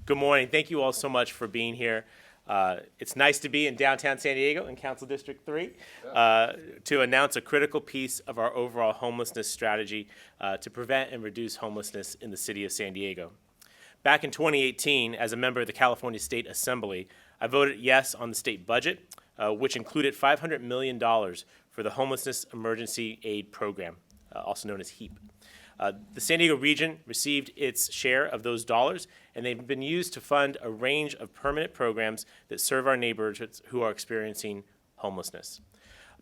Good morning. Thank you all so much for being here. It's nice to be in downtown San Diego in Council District 3 to announce a critical piece of our overall homelessness strategy to prevent and reduce homelessness in the city of San Diego. Back in 2018, as a member of the California State Assembly, I voted yes on the state budget, which included $500 million for the Homelessness Emergency Aid Program, also known as HEAP. The San Diego region received its share of those dollars, and they've been used to fund a range of permanent programs that serve our neighborhoods who are experiencing homelessness.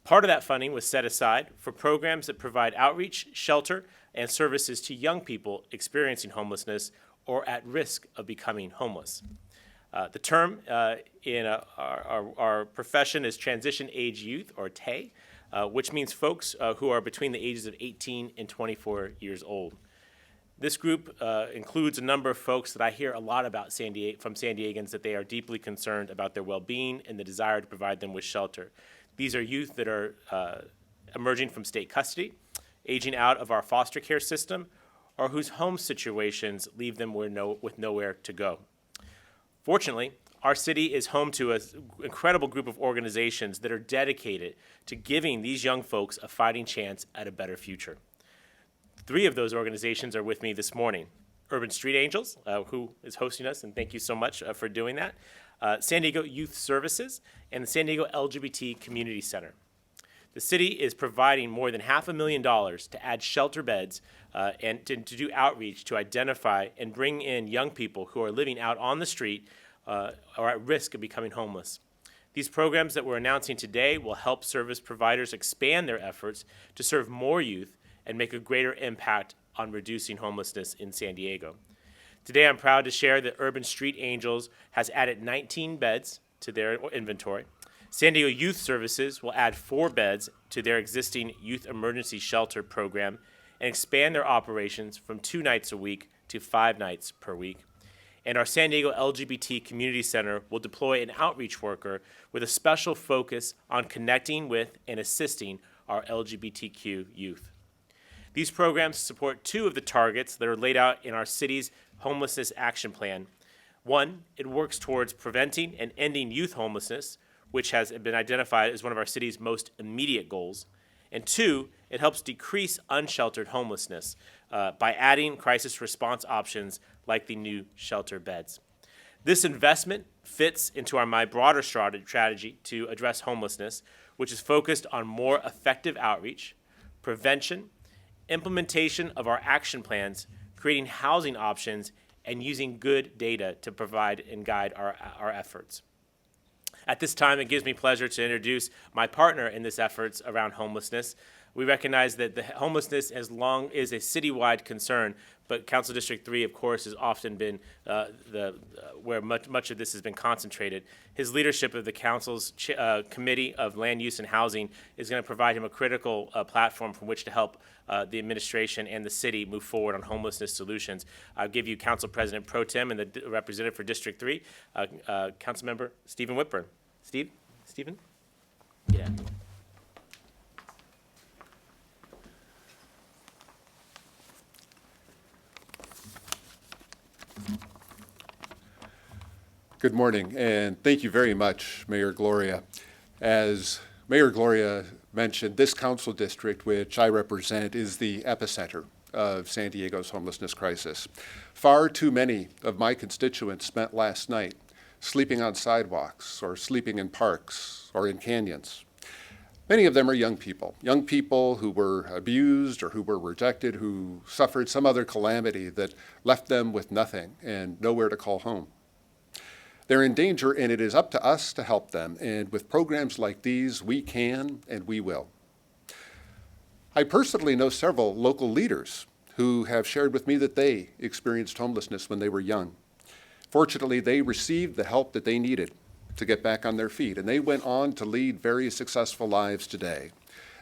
Part of that funding was set aside for programs that provide outreach, shelter, and services to young people experiencing homelessness or at risk of becoming homeless. The term in our profession is Transition Age Youth, or TAY, which means folks who are between the ages of 18 and 24 years old. This group includes a number of folks that I hear a lot about from San Diegans, that they are deeply concerned about their well-being and the desire to provide them with shelter. These are youth that are emerging from state custody, aging out of our foster care system, or whose home situations leave them with nowhere to go. Fortunately, our city is home to an incredible group of organizations that are dedicated to giving these young folks a fighting chance at a better future. 3 of those organizations are with me this morning. Urban Street Angels, who is hosting us, and thank you so much for doing that. San Diego Youth Services, and the San Diego LGBT Community Center. The city is providing more than $500,000 to add shelter beds and to do outreach to identify and bring in young people who are living out on the street or at risk of becoming homeless. These programs that we're announcing today will help service providers expand their efforts to serve more youth and make a greater impact on reducing homelessness in San Diego. Today, I'm proud to share that Urban Street Angels has added 19 beds to their inventory. San Diego Youth Services will add 4 beds to their existing youth emergency shelter program and expand their operations from 2 nights a week to 5 nights per week. And our San Diego LGBT Community Center will deploy an outreach worker with a special focus on connecting with and assisting our LGBTQ youth. These programs support 2 of the targets that are laid out in our city's homelessness action plan. 1, it works towards preventing and ending youth homelessness, which has been identified as one of our city's most immediate goals. And 2, it helps decrease unsheltered homelessness by adding crisis response options like the new shelter beds. This investment fits into my broader strategy to address homelessness, which is focused on more effective outreach, prevention, implementation of our action plans, creating housing options, and using good data to provide and guide our efforts. At this time, it gives me pleasure to introduce my partner in this efforts around homelessness. We recognize that the homelessness is a citywide concern, but Council District 3, of course, has often been where much of this has been concentrated. His leadership of the Council's Committee of Land Use and Housing is going to provide him a critical platform from which to help the administration and the city move forward on homelessness solutions. I'll give you Council President Pro Tem and the representative for District 3, Councilmember Stephen Whitburn. Stephen? Yeah. Good morning, and thank you very much, Mayor Gloria. As Mayor Gloria mentioned, this council district, which I represent, is the epicenter of San Diego's homelessness crisis. Far too many of my constituents spent last night sleeping on sidewalks or sleeping in parks or in canyons. Many of them are young people who were abused or who were rejected, who suffered some other calamity that left them with nothing and nowhere to call home. They're in danger, and it is up to us to help them. And with programs like these, we can and we will. I personally know several local leaders who have shared with me that they experienced homelessness when they were young. Fortunately, they received the help that they needed to get back on their feet, and they went on to lead very successful lives today.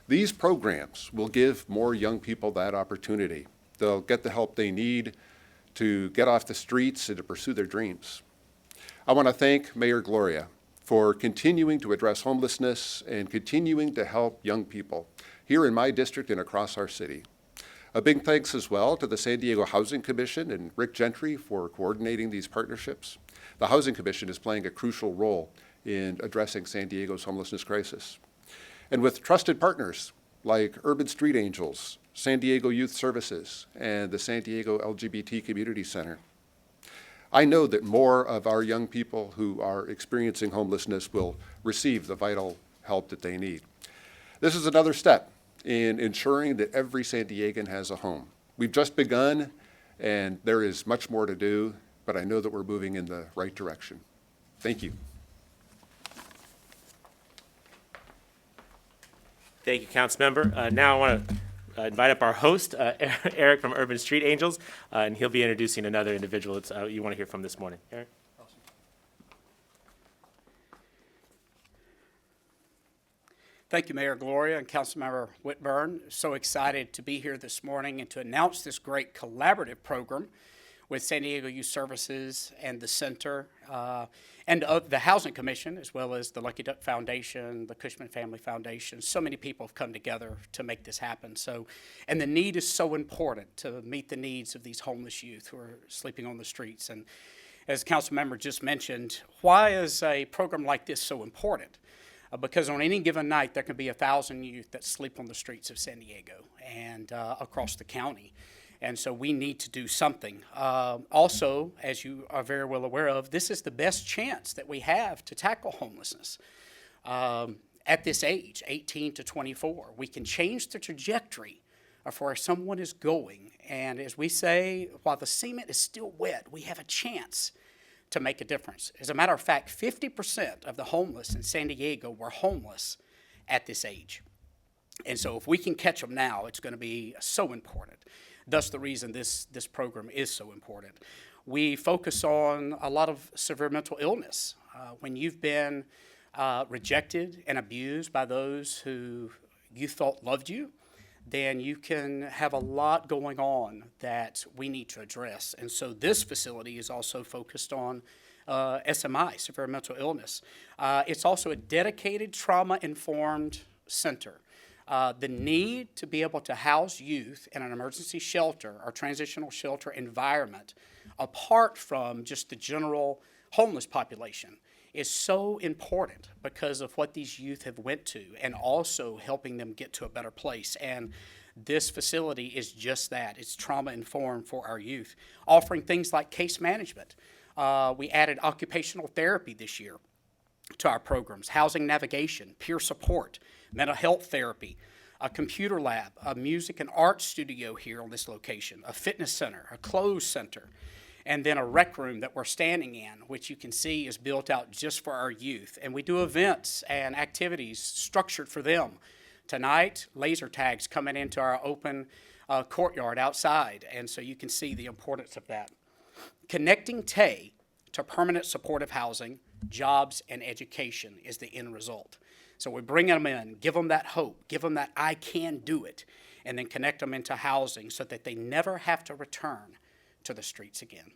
These programs will give more young people that opportunity. They'll get the help they need to get off the streets and to pursue their dreams. I want to thank Mayor Gloria for continuing to address homelessness and continuing to help young people here in my district and across our city. A big thanks as well to the San Diego Housing Commission and Rick Gentry for coordinating these partnerships. The Housing Commission is playing a crucial role in addressing San Diego's homelessness crisis. And with trusted partners like Urban Street Angels, San Diego Youth Services, and the San Diego LGBT Community Center, I know that more of our young people who are experiencing homelessness will receive the vital help that they need. This is another step in ensuring that every San Diegan has a home. We've just begun, and there is much more to do, but I know that we're moving in the right direction. Thank you. Thank you, Councilmember. Now I want to invite up our host, Eric from Urban Street Angels, and he'll be introducing another individual that you want to hear from this morning. Eric? Thank you, Mayor Gloria and Councilmember Whitburn. So excited to be here this morning and to announce this great collaborative program with San Diego Youth Services and the Center and the Housing Commission, as well as the Lucky Duck Foundation, the Cushman Family Foundation. So many people have come together to make this happen. And the need is so important to meet the needs of these homeless youth who are sleeping on the streets. And as Councilmember just mentioned, why is a program like this so important? Because on any given night, there can be 1,000 youth that sleep on the streets of San Diego and across the county. And so we need to do something. Also, as you are very well aware of, this is the best chance that we have to tackle homelessness. At this age, 18 to 24, we can change the trajectory of where someone is going. And as we say, while the cement is still wet, we have a chance to make a difference. As a matter of fact, 50% of the homeless in San Diego were homeless at this age. And so if we can catch them now, it's going to be so important. Thus the reason this program is so important. We focus on a lot of severe mental illness. When you've been rejected and abused by those who you thought loved you, then you can have a lot going on that we need to address. And so this facility is also focused on SMI, severe mental illness. It's also a dedicated trauma-informed center. The need to be able to house youth in an emergency shelter or transitional shelter environment, apart from just the general homeless population, is so important because of what these youth have went to and also helping them get to a better place. And this facility is just that. It's trauma-informed for our youth, offering things like case management. We added occupational therapy this year to our programs, housing navigation, peer support, mental health therapy, a computer lab, a music and art studio here on this location, a fitness center, a clothes center, and then a rec room that we're standing in, which you can see is built out just for our youth. And we do events and activities structured for them. Tonight, laser tags coming into our open courtyard outside, and so you can see the importance of that. Connecting TAY to permanent supportive housing, jobs, and education is the end result. So we bring them in, give them that hope, give them that I can do it, and then connect them into housing so that they never have to return to the streets again.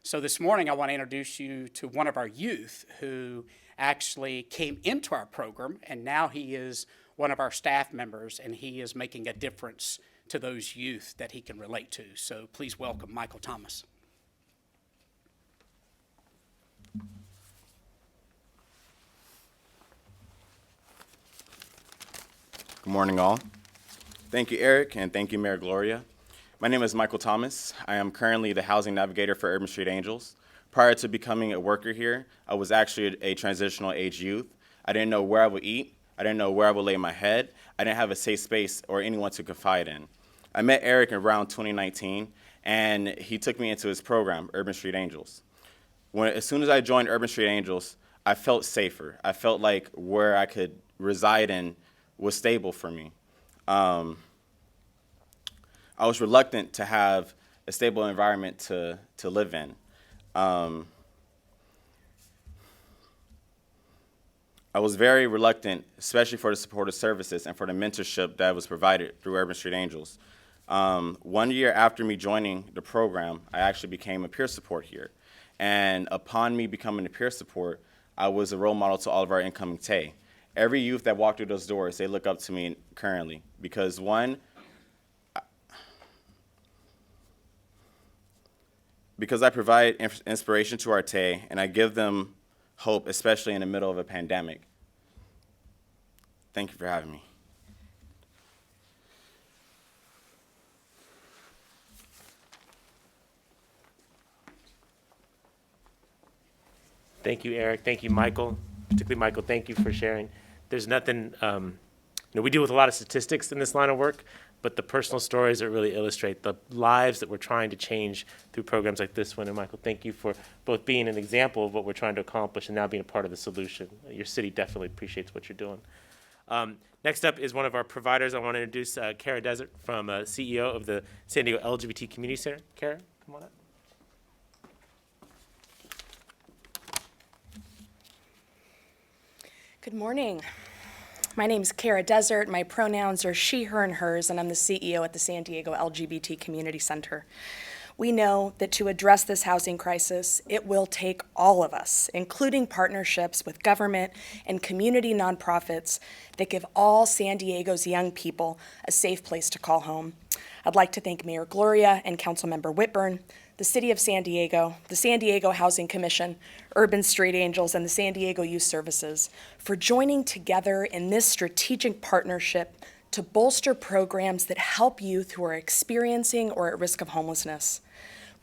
So this morning I want to introduce you to one of our youth who actually came into our program, and now he is one of our staff members, and he is making a difference to those youth that he can relate to. So please welcome Michael Thomas. Good morning, all. Thank you, Eric, and thank you, Mayor Gloria. My name is Michael Thomas. I am currently the Housing Navigator for Urban Street Angels. Prior to becoming a worker here, I was actually a transitional age youth. I didn't know where I would eat. I didn't know where I would lay my head. I didn't have a safe space or anyone to confide in. I met Eric around 2019, and he took me into his program, Urban Street Angels. As soon as I joined Urban Street Angels, I felt safer. I felt like where I could reside in was stable for me. I was reluctant to have a stable environment to live in. I was very reluctant, especially for the supportive services and for the mentorship that was provided through Urban Street Angels. 1 year after me joining the program, I actually became a peer support here. And upon me becoming a peer support, I was a role model to all of our incoming TAY. Every youth that walked through those doors, they look up to me currently because one, because I provide inspiration to Arte, and I give them hope, especially in the middle of a pandemic. Thank you for having me. Thank you, Eric. Thank you, Michael. Particularly, Michael, thank you for sharing. There's nothing, we deal with a lot of statistics in this line of work, but the personal stories that really illustrate the lives that we're trying to change through programs like this one. And Michael, thank you for both being an example of what we're trying to accomplish and now being a part of the solution. Your city definitely appreciates what you're doing. Next up is one of our providers. I want to introduce Cara Desert, from CEO of the San Diego LGBT Community Center. Cara, come on up. Good morning. My name is Cara Desert. My pronouns are she, her, and hers, and I'm the CEO at the San Diego LGBT Community Center. We know that to address this housing crisis, it will take all of us, including partnerships with government and community nonprofits that give all San Diego's young people a safe place to call home. I'd like to thank Mayor Gloria and Councilmember Whitburn, the City of San Diego, the San Diego Housing Commission, Urban Street Angels, and the San Diego Youth Services for joining together in this strategic partnership to bolster programs that help youth who are experiencing or at risk of homelessness.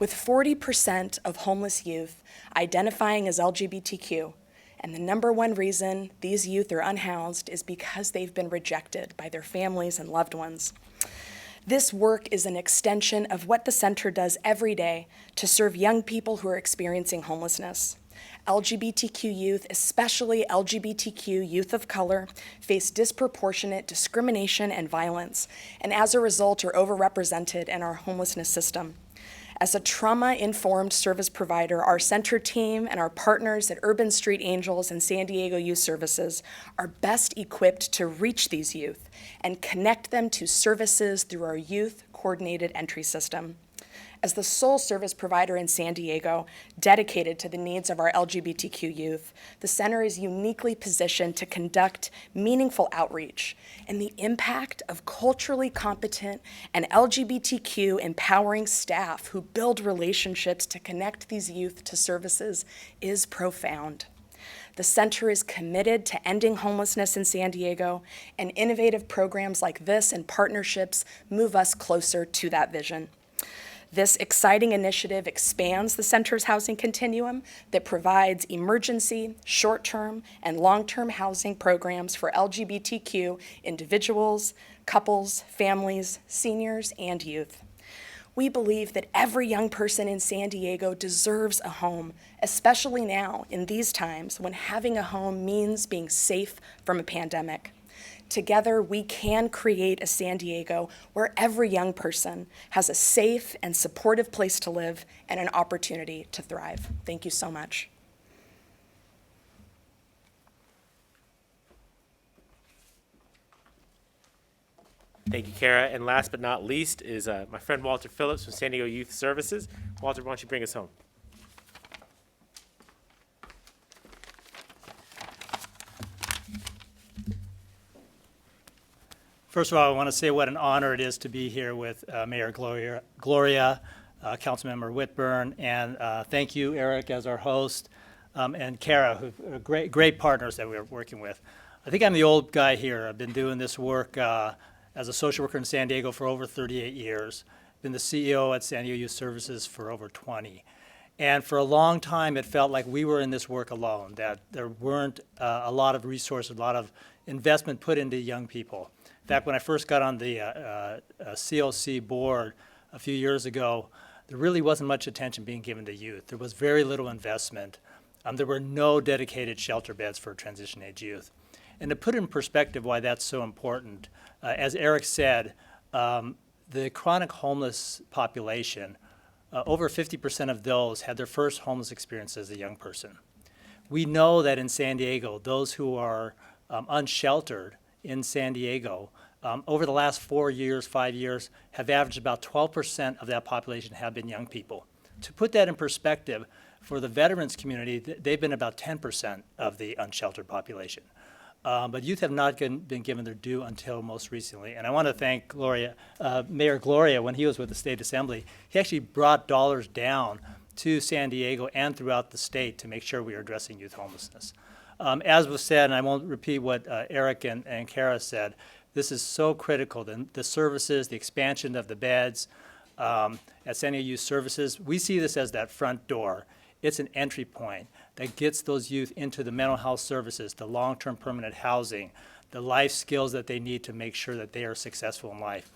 With 40% of homeless youth identifying as LGBTQ, and the number one reason these youth are unhoused is because they've been rejected by their families and loved ones. This work is an extension of what the center does every day to serve young people who are experiencing homelessness. LGBTQ youth, especially LGBTQ youth of color, face disproportionate discrimination and violence, and as a result are overrepresented in our homelessness system. As a trauma-informed service provider, our center team and our partners at Urban Street Angels and San Diego Youth Services are best equipped to reach these youth and connect them to services through our youth coordinated entry system. As the sole service provider in San Diego dedicated to the needs of our LGBTQ youth, the center is uniquely positioned to conduct meaningful outreach, and the impact of culturally competent and LGBTQ empowering staff who build relationships to connect these youth to services is profound. The center is committed to ending homelessness in San Diego, and innovative programs like this and partnerships move us closer to that vision. This exciting initiative expands the center's housing continuum that provides emergency, short-term, and long-term housing programs for LGBTQ individuals, couples, families, seniors, and youth. We believe that every young person in San Diego deserves a home, especially now in these times when having a home means being safe from a pandemic. Together, we can create a San Diego where every young person has a safe and supportive place to live and an opportunity to thrive. Thank you so much. Thank you, Cara. And last but not least is my friend Walter Phillips from San Diego Youth Services. Walter, why don't you bring us home? First of all, I want to say what an honor it is to be here with Mayor Gloria, Councilmember Whitburn, and thank you, Eric, as our host, and Cara, who are great partners that we're working with. I think I'm the old guy here. I've been doing this work as a social worker in San Diego for over 38 years. Been the CEO at San Diego Youth Services for over 20. And for a long time, it felt like we were in this work alone, that there weren't a lot of resources, a lot of investment put into young people. In fact, when I first got on the CLC board a few years ago, there really wasn't much attention being given to youth. There was very little investment. There were no dedicated shelter beds for transition age youth. And to put in perspective why that's so important, as Eric said, the chronic homeless population, over 50% of those had their first homeless experience as a young person. We know that in San Diego, those who are unsheltered in San Diego, over the last 4 years, 5 years, have averaged about 12% of that population have been young people. To put that in perspective, for the veterans community, they've been about 10% of the unsheltered population. But youth have not been given their due until most recently. And I want to thank Gloria, Mayor Gloria, when he was with the State Assembly, he actually brought dollars down to San Diego and throughout the state to make sure we are addressing youth homelessness. As was said, and I won't repeat what Eric and Cara said, this is so critical. The services, the expansion of the beds at San Diego Youth Services, we see this as that front door. It's an entry point that gets those youth into the mental health services, the long-term permanent housing, the life skills that they need to make sure that they are successful in life.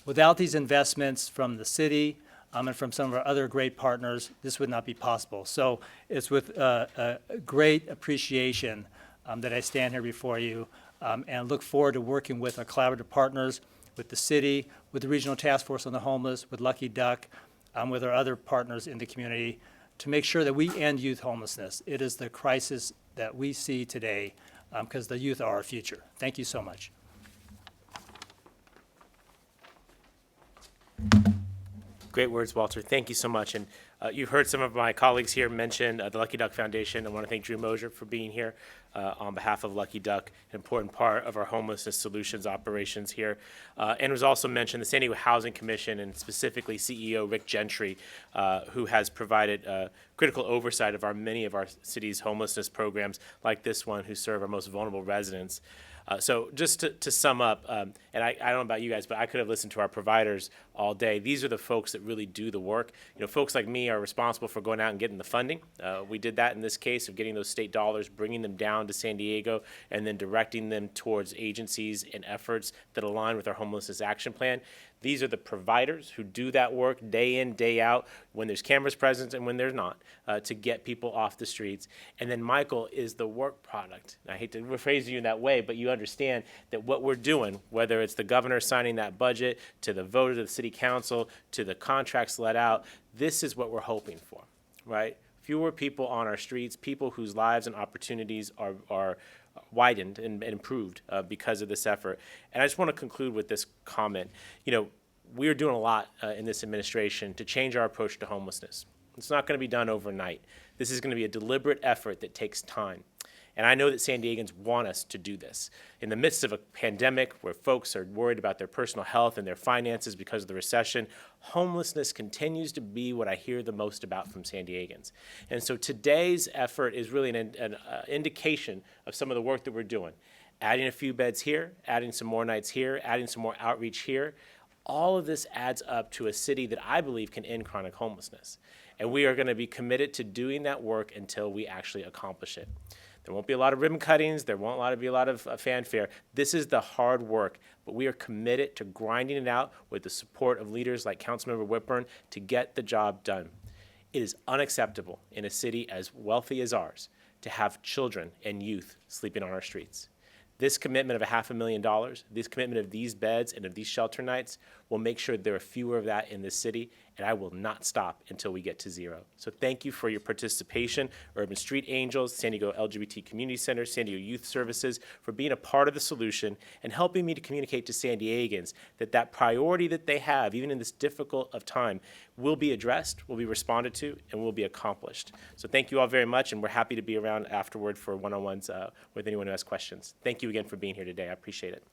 Without these investments from the city and from some of our other great partners, this would not be possible. So it's with a great appreciation that I stand here before you and look forward to working with our collaborative partners, with the city, with the Regional Task Force on the Homeless, with Lucky Duck, with our other partners in the community to make sure that we end youth homelessness. It is the crisis that we see today because the youth are our future. Thank you so much. Great words, Walter. Thank you so much. And you've heard some of my colleagues here mention the Lucky Duck Foundation. I want to thank Drew Mosier for being here on behalf of Lucky Duck, an important part of our homelessness solutions operations here. And it was also mentioned the San Diego Housing Commission and specifically CEO Rick Gentry, who has provided critical oversight of many of our city's homelessness programs like this one, who serve our most vulnerable residents. So just to sum up, and I don't know about you guys, but I could have listened to our providers all day. These are the folks that really do the work. You know, folks like me are responsible for going out and getting the funding. We did that in this case of getting those state dollars, bringing them down to San Diego, and then directing them towards agencies and efforts that align with our homelessness action plan. These are the providers who do that work day in, day out, when there's cameras present and when there's not, to get people off the streets. And then Michael is the work product. I hate to rephrase you in that way, but you understand that what we're doing, whether it's the governor signing that budget, to the vote of the city council, to the contracts let out, this is what we're hoping for, right? Fewer people on our streets, people whose lives and opportunities are widened and improved because of this effort. And I just want to conclude with this comment. You know, we are doing a lot in this administration to change our approach to homelessness. It's not going to be done overnight. This is going to be a deliberate effort that takes time. And I know that San Diegans want us to do this. In the midst of a pandemic where folks are worried about their personal health and their finances because of the recession, homelessness continues to be what I hear the most about from San Diegans. And so today's effort is really an indication of some of the work that we're doing. Adding a few beds here, adding some more nights here, adding some more outreach here. All of this adds up to a city that I believe can end chronic homelessness. And we are going to be committed to doing that work until we actually accomplish it. There won't be a lot of ribbon cuttings. There won't be a lot of fanfare. This is the hard work, but we are committed to grinding it out with the support of leaders like Councilmember Whitburn to get the job done. It is unacceptable in a city as wealthy as ours to have children and youth sleeping on our streets. This commitment of $500,000, this commitment of these beds and of these shelter nights will make sure there are fewer of that in this city, and I will not stop until we get to zero. So thank you for your participation, Urban Street Angels, San Diego LGBT Community Center, San Diego Youth Services, for being a part of the solution and helping me to communicate to San Diegans that that priority that they have, even in this difficult of time, will be addressed, will be responded to, and will be accomplished. So thank you all very much, and we're happy to be around afterward for one-on-ones with anyone who has questions. Thank you again for being here today. I appreciate it.